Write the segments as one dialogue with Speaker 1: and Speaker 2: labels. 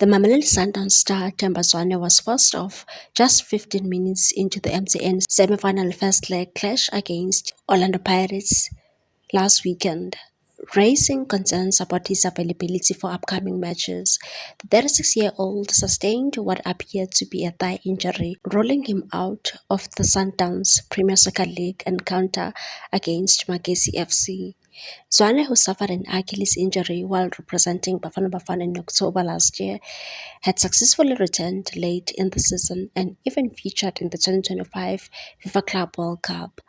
Speaker 1: The Mamelodi Sundowns star Themba Zwane was forced off just 15 minutes into the MTN semi-final first leg clash against Orlando Pirates last weekend, raising concerns about his availability for upcoming matches. The 36-year-old sustained what appeared to be a thigh injury, ruling him out of the Sundowns Premier Soccer League encounter against Magesi FC. Zwane, who suffered an Achilles injury while representing Bafana Bafana in October last year, had successfully returned late in the season and even featured in the 2025 FIFA Club World Cup.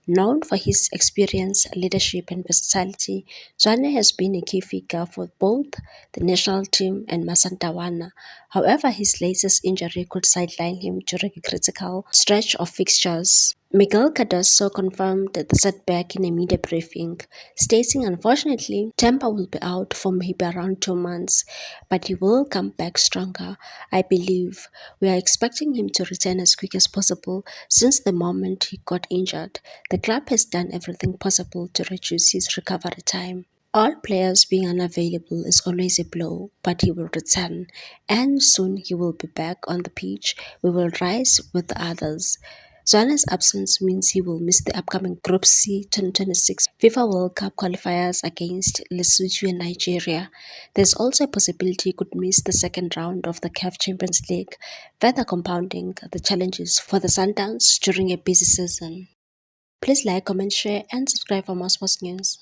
Speaker 1: Known for his experience, leadership, and versatility, Zwane has been a key figure for both the national team and Masandawana. However, his latest injury could sideline him during a critical stretch of fixtures. Miguel Cardoso confirmed the setback in a media briefing, stating, "Unfortunately, Tampa will be out for maybe around 2 months, but he will come back stronger. I believe we are expecting him to return as quick as possible since the moment he got injured. The club has done everything possible to reduce his recovery time. All players being unavailable is always a blow, but he will return, and soon he will be back on the pitch. We will rise with the others." Zwane's absence means he will miss the upcoming Group C 2026 FIFA World Cup qualifiers against Lesotho and Nigeria. There's also a possibility he could miss the second round of the CAF Champions League, further compounding the challenges for the Sundowns during a busy season. Please like, comment, share, and subscribe for more sports news.